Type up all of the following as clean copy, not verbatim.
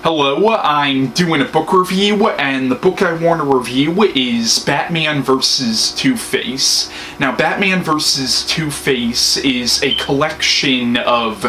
Hello, I'm doing a book review, and the book I want to review is Batman vs. Two-Face. Now, Batman vs. Two-Face is a collection of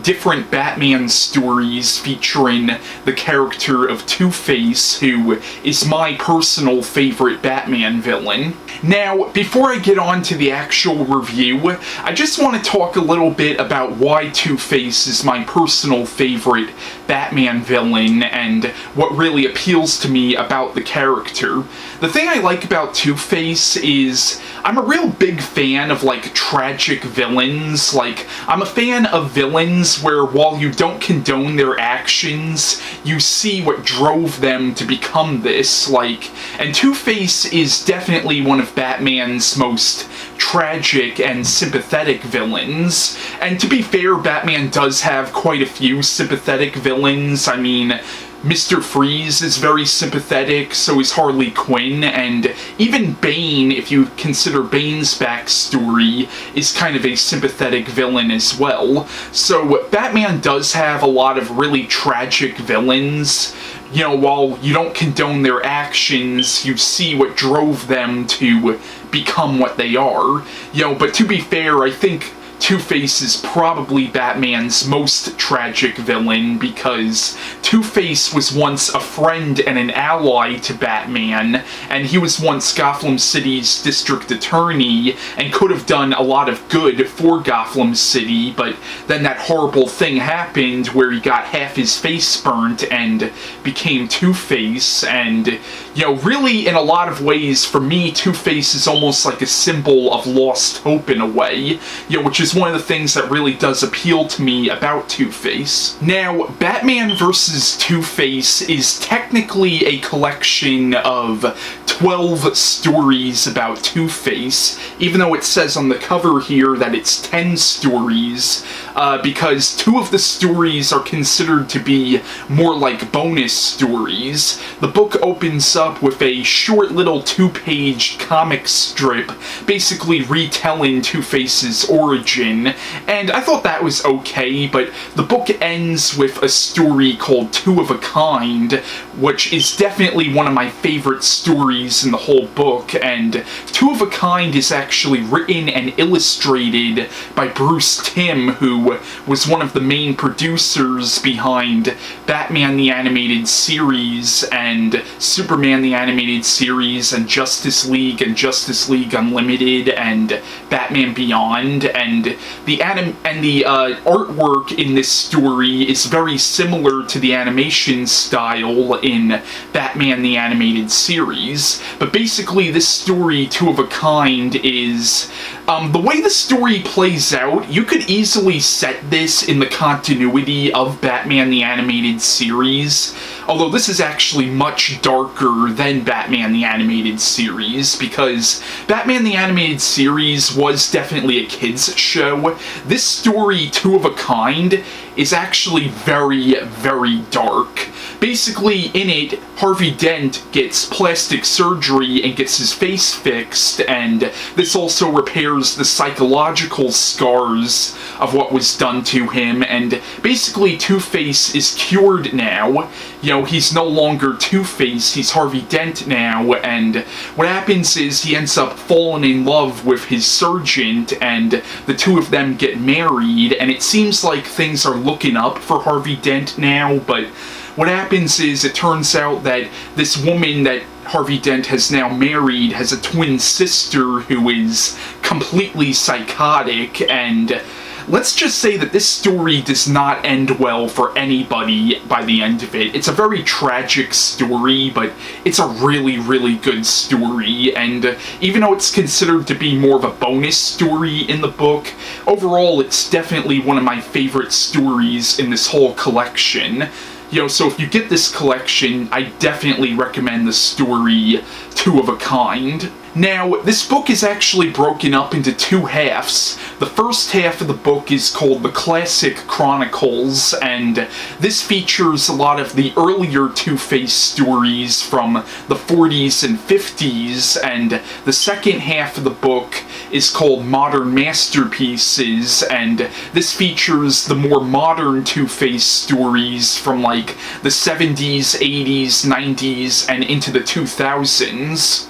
different Batman stories featuring the character of Two-Face, who is my personal favorite Batman villain. Now, before I get on to the actual review, I just want to talk a little bit about why Two-Face is my personal favorite Batman villain and what really appeals to me about the character. The thing I like about Two-Face is I'm a real big fan of, tragic villains. I'm a fan of villains where while you don't condone their actions, you see what drove them to become this. And Two-Face is definitely one of Batman's most tragic and sympathetic villains. And to be fair, Batman does have quite a few sympathetic villains. I mean, Mr. Freeze is very sympathetic, so is Harley Quinn, and even Bane, if you consider Bane's backstory, is kind of a sympathetic villain as well. So Batman does have a lot of really tragic villains. You know, while you don't condone their actions, you see what drove them to become what they are. But to be fair, I think Two-Face is probably Batman's most tragic villain, because Two-Face was once a friend and an ally to Batman, and he was once Gotham City's district attorney, and could have done a lot of good for Gotham City, but then that horrible thing happened where he got half his face burnt and became Two-Face, and, really in a lot of ways, for me, Two-Face is almost like a symbol of lost hope in a way, which is one of the things that really does appeal to me about Two-Face. Now, Batman vs. Two-Face is technically a collection of 12 stories about Two-Face, even though it says on the cover here that it's 10 stories, because 2 of the stories are considered to be more like bonus stories. The book opens up with a short little 2-page comic strip, basically retelling Two-Face's origin, and I thought that was okay, but the book ends with a story called Two of a Kind, which is definitely one of my favorite stories in the whole book, and Two of a Kind is actually written and illustrated by Timm, who was one of the main producers behind Batman the Animated Series, and Superman the Animated Series, and Justice League Unlimited, and Batman Beyond, and the artwork in this story is very similar to the animation style in Batman the Animated Series. But basically, this story, Two of a Kind, is the way the story plays out. You could easily set this in the continuity of Batman the Animated Series, although this is actually much darker than Batman the Animated Series, because Batman the Animated Series was definitely a kids' show. This story, Two of a Kind, is actually very, very dark. Basically, in it, Harvey Dent gets plastic surgery and gets his face fixed, and this also repairs the psychological scars of what was done to him, and basically Two-Face is cured now. He's no longer Two-Face, he's Harvey Dent now, and what happens is he ends up falling in love with his surgeon, and the two of them get married, and it seems like things are looking up for Harvey Dent now, but what happens is it turns out that this woman that Harvey Dent has now married has a twin sister who is completely psychotic, and let's just say that this story does not end well for anybody by the end of it. It's a very tragic story, but it's a really, really good story, and even though it's considered to be more of a bonus story in the book, overall it's definitely one of my favorite stories in this whole collection. So if you get this collection, I definitely recommend the story Two of a Kind. Now, this book is actually broken up into two halves. The first half of the book is called the Classic Chronicles, and this features a lot of the earlier Two-Face stories from the 40s and 50s, and the second half of the book is called Modern Masterpieces, and this features the more modern Two-Face stories from like the 70s, 80s, 90s, and into the 2000s.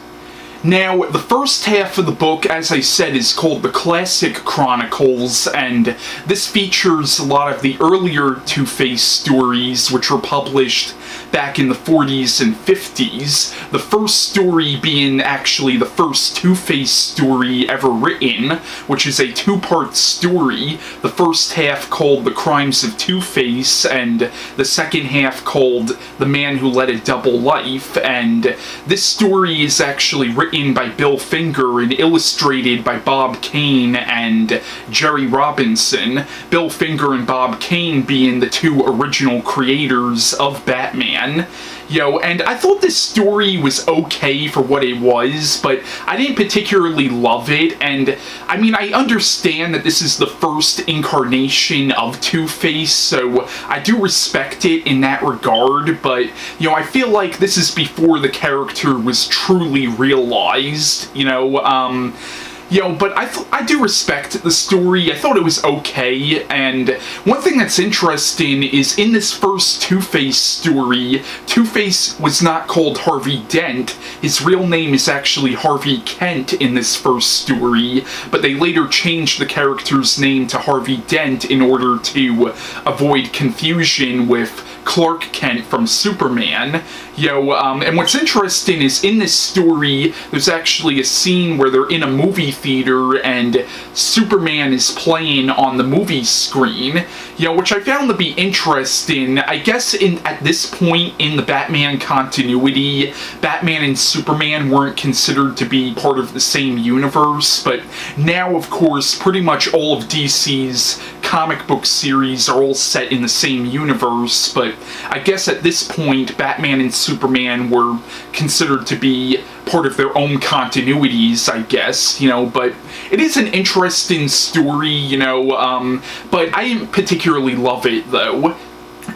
Now, the first half of the book, as I said, is called the Classic Chronicles, and this features a lot of the earlier Two-Face stories, which were published back in the 40s and 50s. The first story being actually the first Two-Face story ever written, which is a two-part story. The first half called The Crimes of Two-Face, and the second half called The Man Who Led a Double Life, and this story is actually written by Bill Finger and illustrated by Bob Kane and Jerry Robinson. Bill Finger and Bob Kane being the two original creators of Batman. And I thought this story was okay for what it was, but I didn't particularly love it, and I mean, I understand that this is the first incarnation of Two-Face, so I do respect it in that regard, but, I feel like this is before the character was truly realized, but I do respect the story. I thought it was okay, and one thing that's interesting is in this first Two-Face story, Two-Face was not called Harvey Dent. His real name is actually Harvey Kent in this first story, but they later changed the character's name to Harvey Dent in order to avoid confusion with Clark Kent from Superman. And what's interesting is in this story, there's actually a scene where they're in a movie theater and Superman is playing on the movie screen, which I found to be interesting. I guess at this point in the Batman continuity, Batman and Superman weren't considered to be part of the same universe, but now, of course, pretty much all of DC's comic book series are all set in the same universe, but I guess at this point, Batman and Superman were considered to be part of their own continuities, I guess, but it is an interesting story, but I didn't particularly love it, though.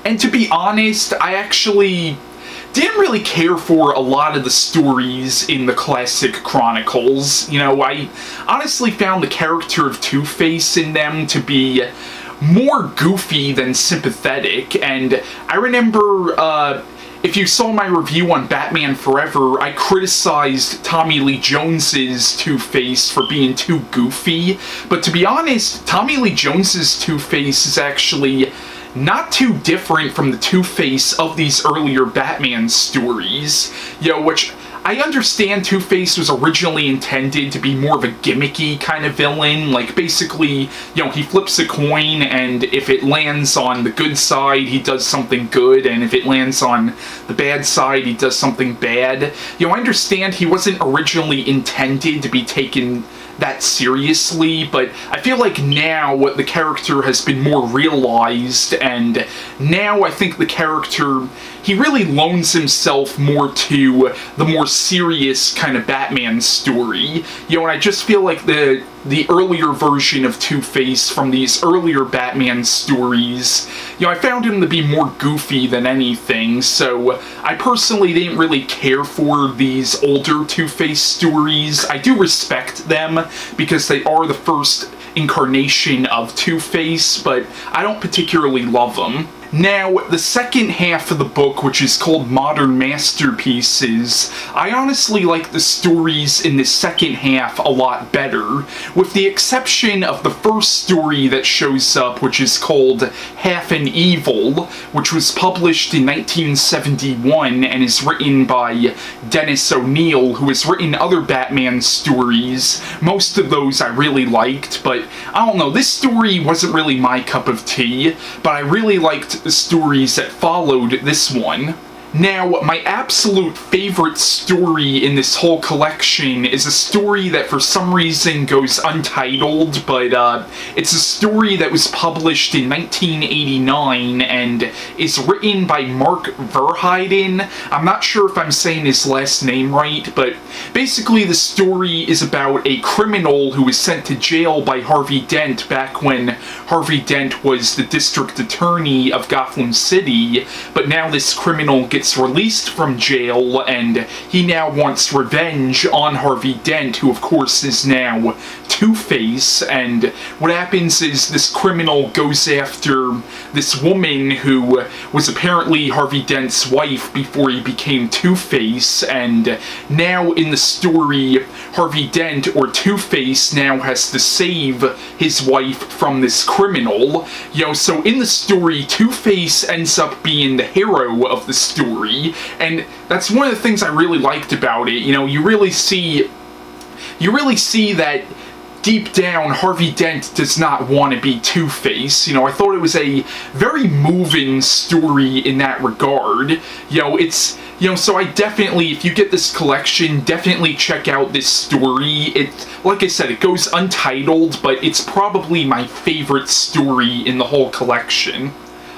And to be honest, I actually didn't really care for a lot of the stories in the Classic Chronicles. I honestly found the character of Two-Face in them to be more goofy than sympathetic, and I remember, if you saw my review on Batman Forever, I criticized Tommy Lee Jones's Two-Face for being too goofy, but to be honest, Tommy Lee Jones's Two-Face is actually not too different from the Two-Face of these earlier Batman stories, which I understand Two-Face was originally intended to be more of a gimmicky kind of villain, like basically, he flips a coin and if it lands on the good side, he does something good, and if it lands on the bad side, he does something bad. I understand he wasn't originally intended to be taken that seriously, but I feel like now the character has been more realized, and now I think the character, he really loans himself more to the more serious kind of Batman story. And I just feel like the earlier version of Two-Face from these earlier Batman stories, I found him to be more goofy than anything, so I personally didn't really care for these older Two-Face stories. I do respect them, because they are the first incarnation of Two-Face, but I don't particularly love them. Now, the second half of the book, which is called Modern Masterpieces, I honestly like the stories in the second half a lot better, with the exception of the first story that shows up, which is called Half an Evil, which was published in 1971 and is written by Dennis O Neil, who has written other Batman stories. Most of those I really liked, but I don't know, this story wasn't really my cup of tea, but I really liked the stories that followed this one. Now, my absolute favorite story in this whole collection is a story that for some reason goes untitled, but it's a story that was published in 1989 and is written by Mark Verheiden. I'm not sure if I'm saying his last name right, but basically the story is about a criminal who was sent to jail by Harvey Dent back when Harvey Dent was the district attorney of Gotham City, but now this criminal gets released from jail and he now wants revenge on Harvey Dent, who of course is now Two-Face. And what happens is this criminal goes after this woman who was apparently Harvey Dent's wife before he became Two-Face, and now in the story Harvey Dent, or Two-Face, now has to save his wife from this criminal. So in the story, Two-Face ends up being the hero of the story, and that's one of the things I really liked about it. You really see that deep down, Harvey Dent does not want to be Two-Face. I thought it was a very moving story in that regard. So I definitely, if you get this collection, definitely check out this story. Like I said, it goes untitled, but it's probably my favorite story in the whole collection.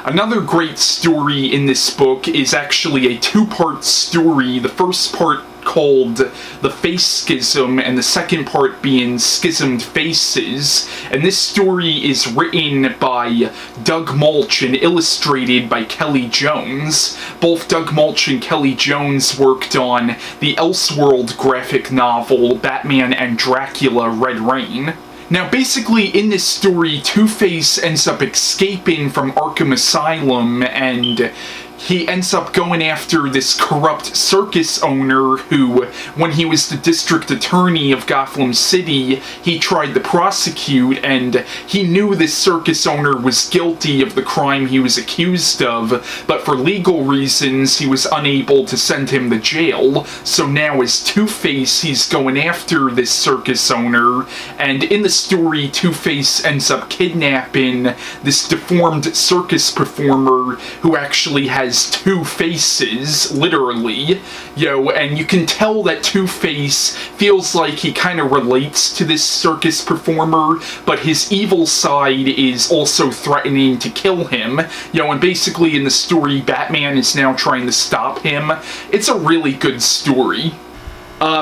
Another great story in this book is actually a two-part story. The first part called The Face Schism, and the second part being Schismed Faces. And this story is written by Doug Moench and illustrated by Kelley Jones. Both Doug Moench and Kelley Jones worked on the Elseworld graphic novel Batman and Dracula: Red Rain. Now, basically, in this story, Two-Face ends up escaping from Arkham Asylum, and he ends up going after this corrupt circus owner who, when he was the district attorney of Gotham City, he tried to prosecute, and he knew this circus owner was guilty of the crime he was accused of, but for legal reasons, he was unable to send him to jail. So now as Two-Face, he's going after this circus owner, and in the story, Two-Face ends up kidnapping this deformed circus performer who actually has two faces, literally, and you can tell that Two-Face feels like he kind of relates to this circus performer, but his evil side is also threatening to kill him, and basically in the story, Batman is now trying to stop him. It's a really good story.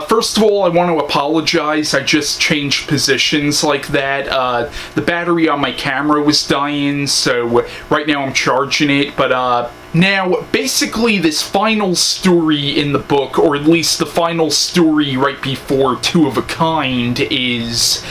First of all, I want to apologize. I just changed positions like that. The battery on my camera was dying, so right now I'm charging it, but now, basically, this final story in the book, or at least the final story right before Two of a Kind, is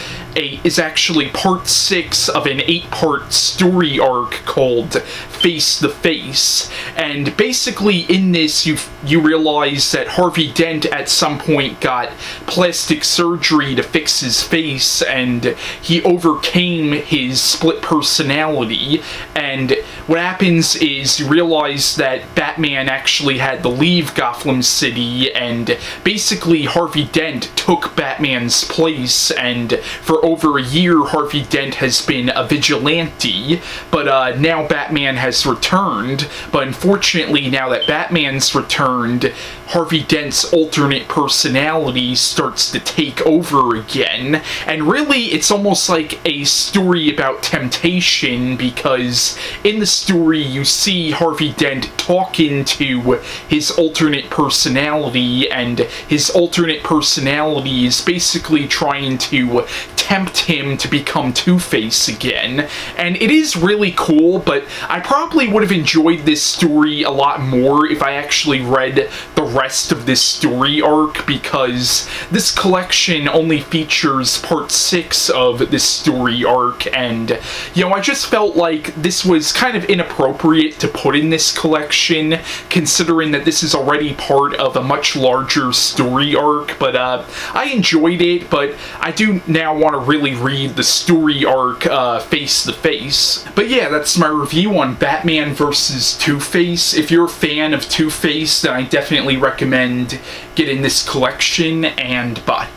actually part 6 of an 8-part story arc called Face the Face. And basically in this you realize that Harvey Dent at some point got plastic surgery to fix his face, and he overcame his split personality, and what happens is you realize that Batman actually had to leave Gotham City, and basically Harvey Dent took Batman's place, and for over a year Harvey Dent has been a vigilante, but now Batman has returned. But unfortunately, now that Batman's returned, Harvey Dent's alternate personality starts to take over again, and really it's almost like a story about temptation, because in the story you see Harvey Dent talking to his alternate personality, and his alternate personality is basically trying to tempt him to become Two-Face again. And it is really cool, but I probably would have enjoyed this story a lot more if I actually read the rest of this story arc, because this collection only features part 6 of this story arc, and I just felt like this was kind of inappropriate to put in this collection, considering that this is already part of a much larger story arc. But I enjoyed it, but I do now want to really read the story arc Face the Face. But yeah, that's my review on Batman vs. Two-Face. If you're a fan of Two-Face, then I definitely recommend getting this collection, and bye.